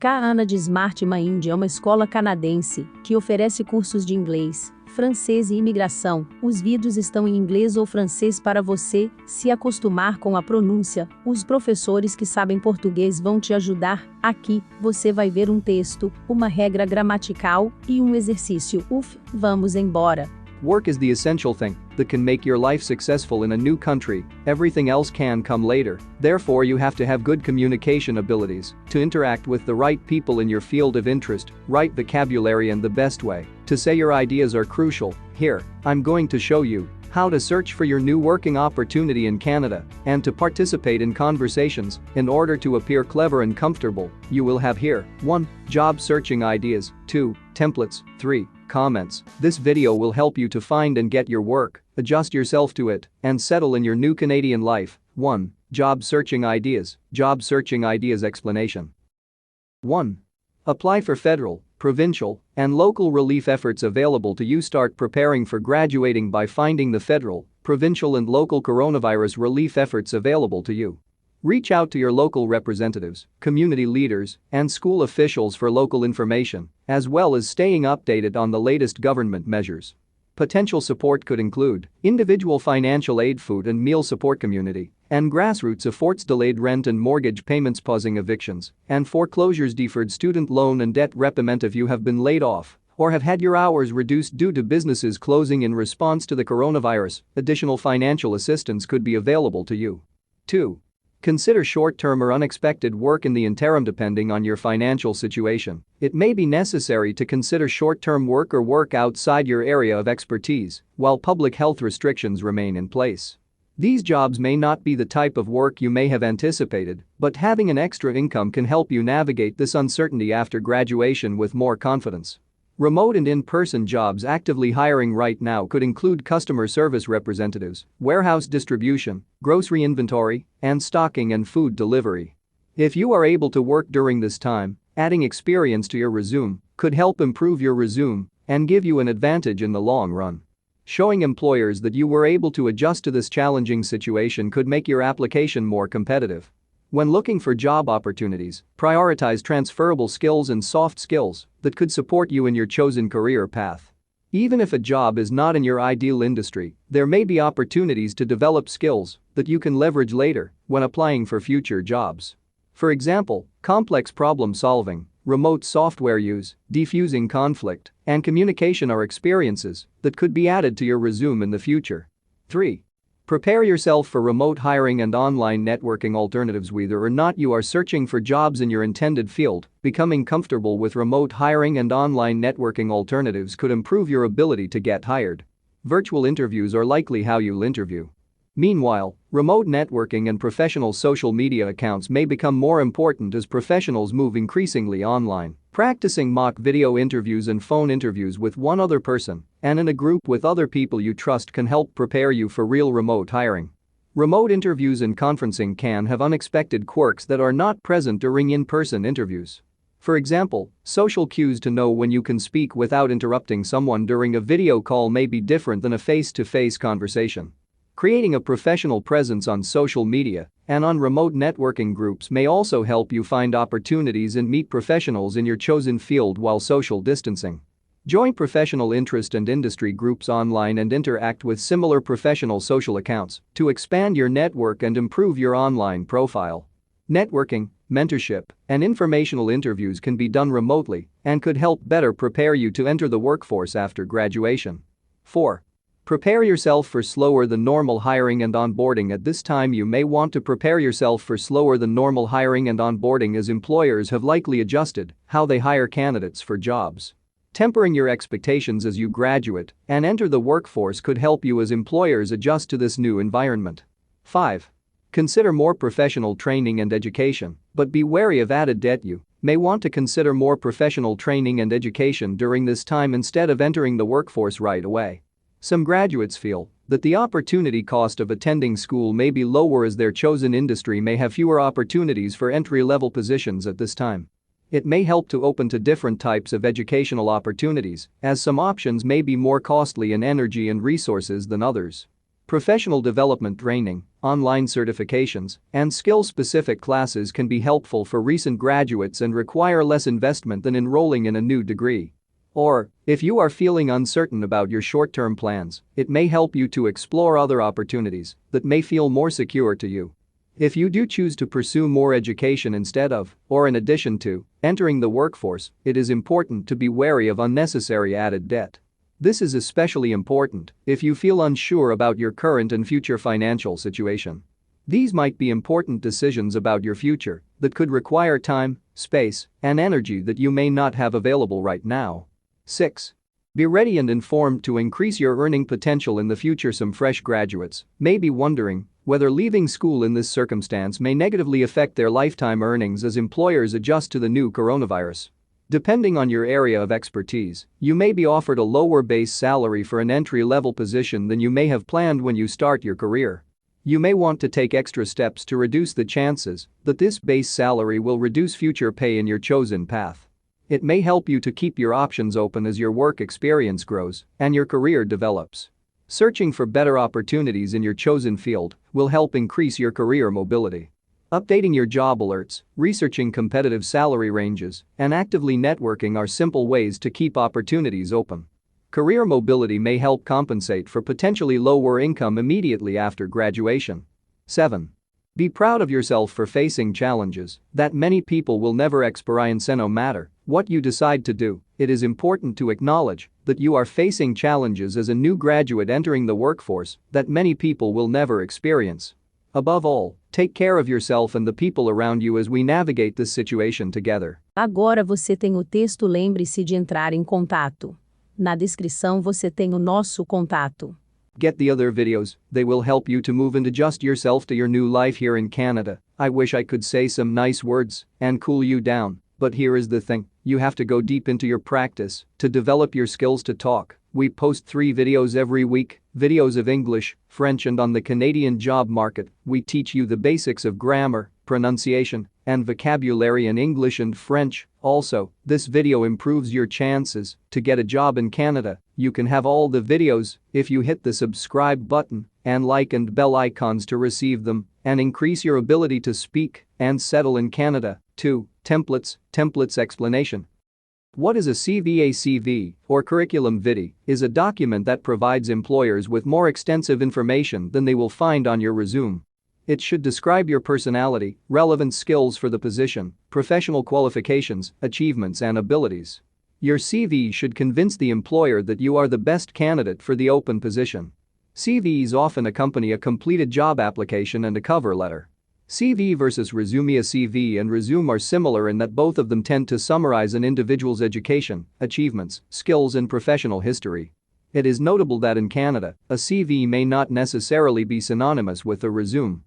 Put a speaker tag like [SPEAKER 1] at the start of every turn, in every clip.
[SPEAKER 1] Canada Smart Mind é uma escola canadense que oferece cursos de inglês, francês e imigração. Os vídeos estão em inglês ou francês para você se acostumar com a pronúncia. Os professores que sabem português vão te ajudar. Aqui, você vai ver um texto, uma regra gramatical e um exercício. Vamos embora.
[SPEAKER 2] Work is the essential thing that can make your life successful in a new country. Everything else can come later. Therefore, you have to have good communication abilities to interact with the right people in your field of interest, right vocabulary, and the best way to say your ideas are crucial. Here, I'm going to show you how to search for your new working opportunity in Canada and to participate in conversations in order to appear clever and comfortable. You will have here 1. Job searching ideas, 2. Templates, 3. Comments. This video will help you to find and get your work, adjust yourself to it, and settle in your new Canadian life. 1. Job searching ideas. Job searching ideas explanation. 1. Apply for federal, provincial, and local relief efforts available to you. Start preparing for graduating by finding the federal, provincial, and local coronavirus relief efforts available to you. Reach out to your local representatives, community leaders, and school officials for local information, as well as staying updated on the latest government measures. Potential support could include individual financial aid, food and meal support, community and grassroots efforts, delayed rent and mortgage payments, pausing evictions and foreclosures, deferred student loan and debt repayment if you have been laid off or have had your hours reduced due to businesses closing in response to the coronavirus. Additional financial assistance could be available to you. 2. Consider short-term or unexpected work in the interim. Depending on your financial situation, it may be necessary to consider short-term work or work outside your area of expertise while public health restrictions remain in place. These jobs may not be the type of work you may have anticipated, but having an extra income can help you navigate this uncertainty after graduation with more confidence. Remote and in-person jobs actively hiring right now could include customer service representatives, warehouse distribution, grocery inventory, and stocking and food delivery. If you are able to work during this time, adding experience to your resume could help improve your resume and give you an advantage in the long run. Showing employers that you were able to adjust to this challenging situation could make your application more competitive. When looking for job opportunities, prioritize transferable skills and soft skills that could support you in your chosen career path. Even if a job is not in your ideal industry, there may be opportunities to develop skills that you can leverage later when applying for future jobs. For example, complex problem solving, remote software use, defusing conflict, and communication are experiences that could be added to your resume in the future. 3. Prepare yourself for remote hiring and online networking alternatives. Whether or not you are searching for jobs in your intended field, becoming comfortable with remote hiring and online networking alternatives could improve your ability to get hired. Virtual interviews are likely how you'll interview. Meanwhile, remote networking and professional social media accounts may become more important as professionals move increasingly online. Practicing mock video interviews and phone interviews with one other person and in a group with other people you trust can help prepare you for real remote hiring. Remote interviews and conferencing can have unexpected quirks that are not present during in-person interviews. For example, social cues to know when you can speak without interrupting someone during a video call may be different than a face-to-face conversation. Creating a professional presence on social media and on remote networking groups may also help you find opportunities and meet professionals in your chosen field while social distancing. Join professional interest and industry groups online and interact with similar professional social accounts to expand your network and improve your online profile. Networking, mentorship, and informational interviews can be done remotely and could help better prepare you to enter the workforce after graduation. 4. Prepare yourself for slower than normal hiring and onboarding. At this time, you may want to prepare yourself for slower than normal hiring and onboarding as employers have likely adjusted how they hire candidates for jobs. Tempering your expectations as you graduate and enter the workforce could help you as employers adjust to this new environment. 5. Consider more professional training and education, but be wary of added debt. You may want to consider more professional training and education during this time instead of entering the workforce right away. Some graduates feel that the opportunity cost of attending school may be lower as their chosen industry may have fewer opportunities for entry-level positions at this time. It may help to open to different types of educational opportunities, as some options may be more costly in energy and resources than others. Professional development training, online certifications, and skill-specific classes can be helpful for recent graduates and require less investment than enrolling in a new degree. Or, if you are feeling uncertain about your short-term plans, it may help you to explore other opportunities that may feel more secure to you. If you do choose to pursue more education instead of, or in addition to, entering the workforce, it is important to be wary of unnecessary added debt. This is especially important if you feel unsure about your current and future financial situation. These might be important decisions about your future that could require time, space, and energy that you may not have available right now. 6. Be ready and informed to increase your earning potential in the future. Some fresh graduates may be wondering whether leaving school in this circumstance may negatively affect their lifetime earnings as employers adjust to the new coronavirus. Depending on your area of expertise, you may be offered a lower base salary for an entry-level position than you may have planned when you start your career. You may want to take extra steps to reduce the chances that this base salary will reduce future pay in your chosen path. It may help you to keep your options open as your work experience grows and your career develops. Searching for better opportunities in your chosen field will help increase your career mobility. Updating your job alerts, researching competitive salary ranges, and actively networking are simple ways to keep opportunities open. Career mobility may help compensate for potentially lower income immediately after graduation. 7. Be proud of yourself for facing challenges that many people will never experience. No matter what you decide to do, it is important to acknowledge that you are facing challenges as a new graduate entering the workforce that many people will never experience. Above all, take care of yourself and the people around you as we navigate this situation together.
[SPEAKER 1] Agora você tem o texto. Lembre-se de entrar em contato. Na descrição você tem o nosso contato.
[SPEAKER 2] Get the other videos, they will help you to move and adjust yourself to your new life here in Canada. I wish I could say some nice words and cool you down, but here is the thing, you have to go deep into your practice to develop your skills to talk. We post 3 videos every week, videos of English, French and on the Canadian job market. We teach you the basics of grammar, pronunciation, and vocabulary in English and French. Also, this video improves your chances to get a job in Canada. You can have all the videos if you hit the subscribe button and like and bell icons to receive them and increase your ability to speak and settle in Canada. 2. Templates explanation. What is a CV? A CV, or curriculum vitae, is a document that provides employers with more extensive information than they will find on your resume. It should describe your personality, relevant skills for the position, professional qualifications, achievements and abilities. Your CV should convince the employer that you are the best candidate for the open position. CVs often accompany a completed job application and a cover letter. CV versus resume. A CV and resume are similar in that both of them tend to summarize an individual's education, achievements, skills and professional history. It is notable that in Canada, a CV may not necessarily be synonymous with a resume.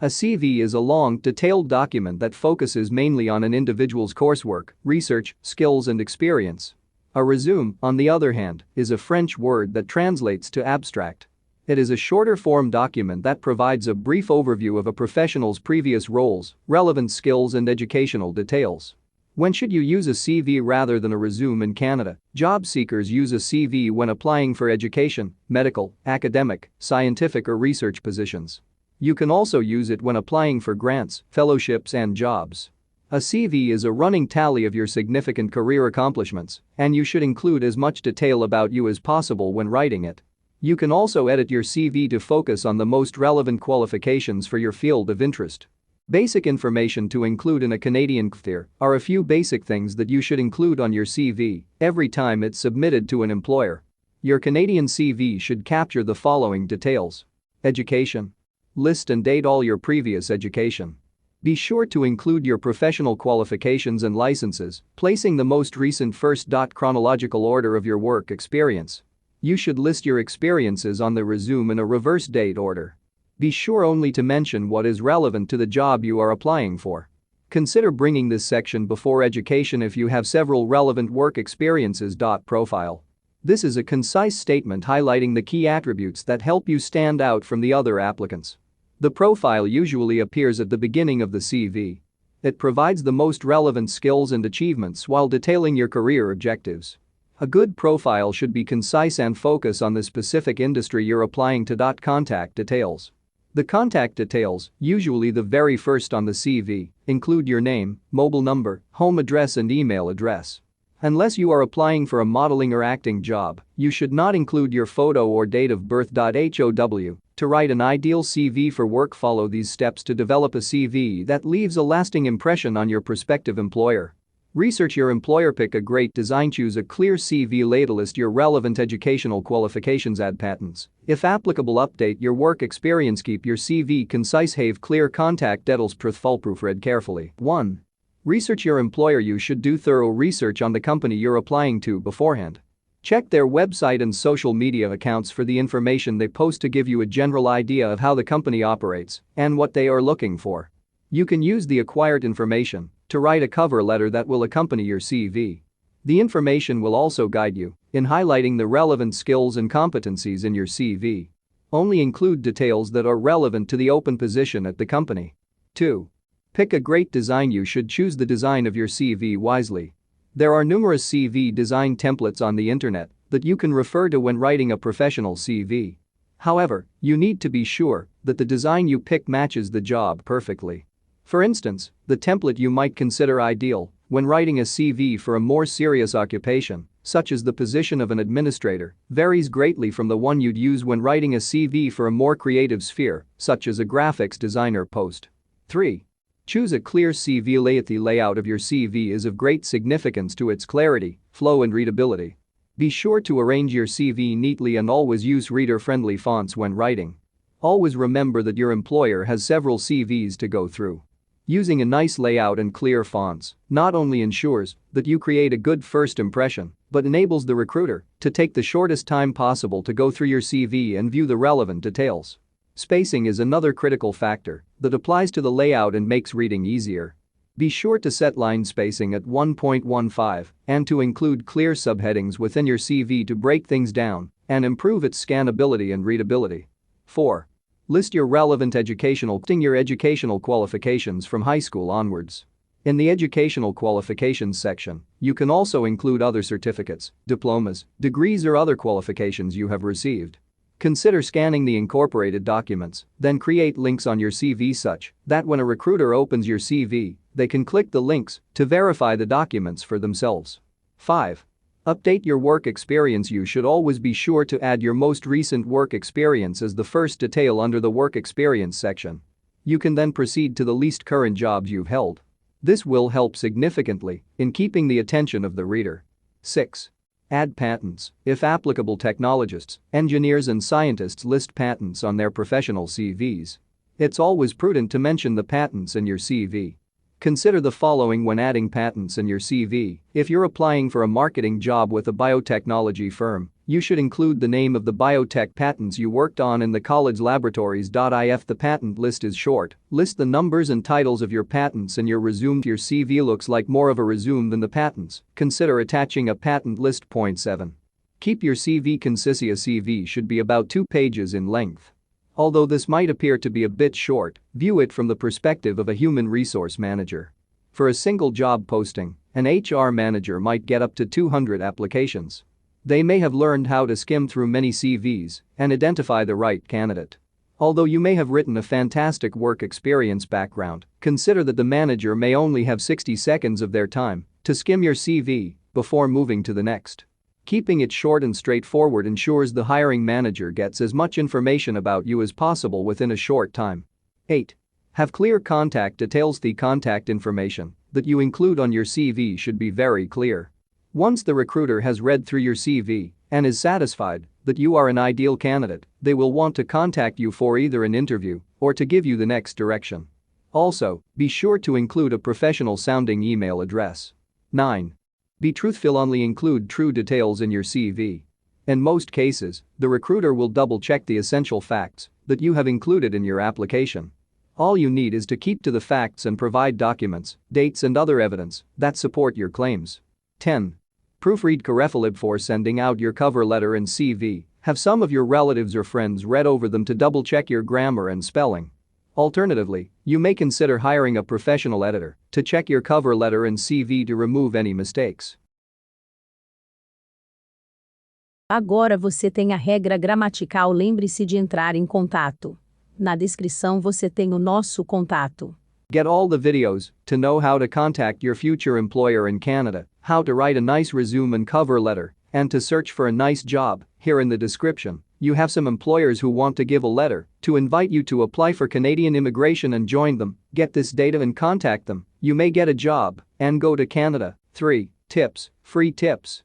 [SPEAKER 2] A CV is a long, detailed document that focuses mainly on an individual's coursework, research, skills and experience. A resume, on the other hand, is a French word that translates to abstract. It is a shorter form document that provides a brief overview of a professional's previous roles, relevant skills and educational details. When should you use a CV rather than a resume in Canada? Job seekers use a CV when applying for education, medical, academic, scientific or research positions. You can also use it when applying for grants, fellowships and jobs. A CV is a running tally of your significant career accomplishments, and you should include as much detail about you as possible when writing it. You can also edit your CV to focus on the most relevant qualifications for your field of interest. Basic information to include in a Canadian career are a few basic things that you should include on your CV every time it's submitted to an employer. Your Canadian CV should capture the following details. Education. List and date all your previous education. Be sure to include your professional qualifications and licenses, placing the most recent first. Chronological order of your work experience. You should list your experiences on the resume in a reverse date order. Be sure only to mention what is relevant to the job you are applying for. Consider bringing this section before education if you have several relevant work experiences. Profile. This is a concise statement highlighting the key attributes that help you stand out from the other applicants. The profile usually appears at the beginning of the CV. It provides the most relevant skills and achievements while detailing your career objectives. A good profile should be concise and focus on the specific industry you're applying to. Contact details. The contact details, usually the very first on the CV, include your name, mobile number, home address and email address. Unless you are applying for a modeling or acting job, you should not include your photo or date of birth. How to write an ideal CV for work. Follow these steps to develop a CV that leaves a lasting impression on your prospective employer. Research your employer. Pick a great design. Choose a clear CV. List your relevant educational qualifications. Add patents. If applicable, update your work experience. Keep your CV concise. Have clear contact details. Foolproof. Read carefully. 1. Research your employer. You should do thorough research on the company you're applying to beforehand. Check their website and social media accounts for the information they post to give you a general idea of how the company operates and what they are looking for. You can use the acquired information to write a cover letter that will accompany your CV. The information will also guide you in highlighting the relevant skills and competencies in your CV. Only include details that are relevant to the open position at the company. 2. Pick a great design. You should choose the design of your CV wisely. There are numerous CV design templates on the internet that you can refer to when writing a professional CV. However, you need to be sure that the design you pick matches the job perfectly. For instance, the template you might consider ideal when writing a CV for a more serious occupation, such as the position of an administrator, varies greatly from the one you'd use when writing a CV for a more creative sphere, such as a graphics designer post. 3. Choose a clear CV. The layout of your CV is of great significance to its clarity, flow and readability. Be sure to arrange your CV neatly and always use reader-friendly fonts when writing. Always remember that your employer has several CVs to go through. Using a nice layout and clear fonts not only ensures that you create a good first impression, but enables the recruiter to take the shortest time possible to go through your CV and view the relevant details. Spacing is another critical factor that applies to the layout and makes reading easier. Be sure to set line spacing at 1.15 and to include clear subheadings within your CV to break things down and improve its scannability and readability. 4. List your relevant educational qualifications from high school onwards. In the educational qualifications section, you can also include other certificates, diplomas, degrees or other qualifications you have received. Consider scanning the incorporated documents, then create links on your CV such that when a recruiter opens your CV, they can click the links to verify the documents for themselves. 5. Update your work experience. You should always be sure to add your most recent work experience as the first detail under the work experience section. You can then proceed to the least current jobs you've held. This will help significantly in keeping the attention of the reader. 6. Add patents. If applicable, technologists, engineers and scientists list patents on their professional CVs. It's always prudent to mention the patents in your CV. Consider the following when adding patents in your CV. If you're applying for a marketing job with a biotechnology firm, you should include the name of the biotech patents you worked on in the college laboratories. If the patent list is short, list the numbers and titles of your patents in your resume. Your CV looks like more of a resume than the patents. Consider attaching a patent list. 7. Keep your CV concise. A CV should be about 2 pages in length. Although this might appear to be a bit short, view it from the perspective of a human resource manager. For a single job posting, an HR manager might get up to 200 applications. They may have learned how to skim through many CVs and identify the right candidate. Although you may have written a fantastic work experience background, consider that the manager may only have 60 seconds of their time to skim your CV before moving to the next. Keeping it short and straightforward ensures the hiring manager gets as much information about you as possible within a short time. 8. Have clear contact details. The contact information that you include on your CV should be very clear. Once the recruiter has read through your CV and is satisfied that you are an ideal candidate, they will want to contact you for either an interview or to give you the next direction. Also, be sure to include a professional-sounding email address. 9. Be truthful. Only include true details in your CV. In most cases, the recruiter will double-check the essential facts that you have included in your application. All you need is to keep to the facts and provide documents, dates and other evidence that support your claims. 10. Proofread carefully before sending out your cover letter and CV. Have some of your relatives or friends read over them to double-check your grammar and spelling. Alternatively, you may consider hiring a professional editor to check your cover letter and CV to remove any mistakes.
[SPEAKER 1] Agora você tem a regra gramatical, lembre-se de entrar em contato. Na descrição você tem o nosso contato.
[SPEAKER 2] Get all the videos to know how to contact your future employer in Canada, how to write a nice resume and cover letter, and to search for a nice job. Here in the description, you have some employers who want to give a letter to invite you to apply for Canadian immigration and join them. Get this data and contact them. You may get a job and go to Canada. 3 tips, free tips.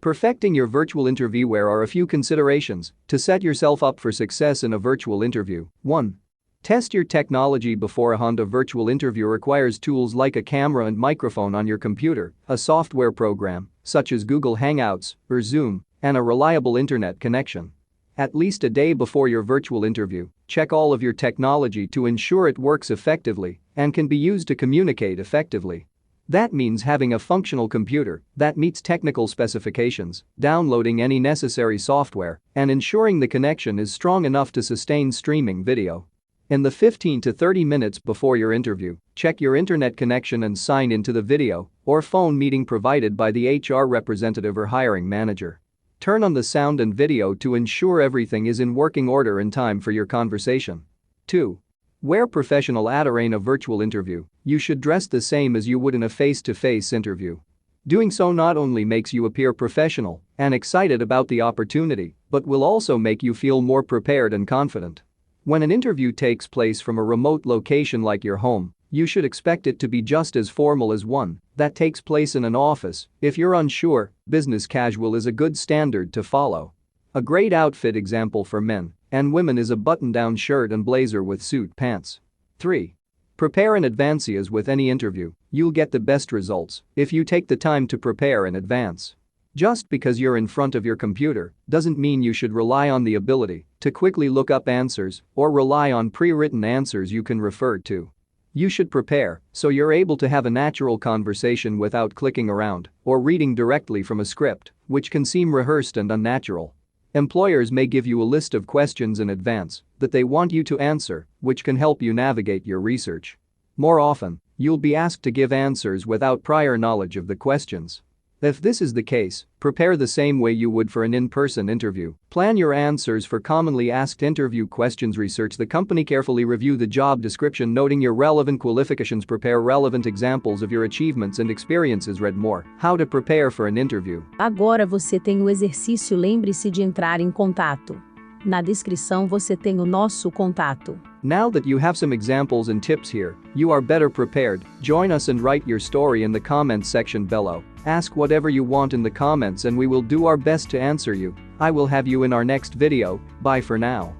[SPEAKER 2] Perfecting your virtual interview. Where are a few considerations to set yourself up for success in a virtual interview? 1. Test your technology beforehand. A virtual interview requires tools like a camera and microphone on your computer, a software program, such as Google Hangouts or Zoom, and a reliable internet connection. At least a day before your virtual interview, check all of your technology to ensure it works effectively and can be used to communicate effectively. That means having a functional computer that meets technical specifications, downloading any necessary software, and ensuring the connection is strong enough to sustain streaming video. In the 15 to 30 minutes before your interview, check your internet connection and sign into the video or phone meeting provided by the HR representative or hiring manager. Turn on the sound and video to ensure everything is in working order in time for your conversation. 2. Wear professional attire. In a virtual interview, you should dress the same as you would in a face-to-face interview. Doing so not only makes you appear professional and excited about the opportunity, but will also make you feel more prepared and confident. When an interview takes place from a remote location like your home, you should expect it to be just as formal as one that takes place in an office. If you're unsure, business casual is a good standard to follow. A great outfit example for men and women is a button-down shirt and blazer with suit pants. 3. Prepare in advance. As with any interview, you'll get the best results if you take the time to prepare in advance. Just because you're in front of your computer doesn't mean you should rely on the ability to quickly look up answers or rely on pre-written answers you can refer to. You should prepare so you're able to have a natural conversation without clicking around or reading directly from a script, which can seem rehearsed and unnatural. Employers may give you a list of questions in advance that they want you to answer, which can help you navigate your research. More often, you'll be asked to give answers without prior knowledge of the questions. If this is the case, prepare the same way you would for an in-person interview. Plan your answers for commonly asked interview questions. Research the company carefully. Review the job description, noting your relevant qualifications. Prepare relevant examples of your achievements and experiences. Read more. How to prepare for an interview.
[SPEAKER 1] Agora você tem o exercício, lembre-se de entrar em contato. Na descrição você tem o nosso contato.
[SPEAKER 2] Now that you have some examples and tips here, you are better prepared. Join us and write your story in the comments section below. Ask whatever you want in the comments and we will do our best to answer you. I will have you in our next video. Bye for now.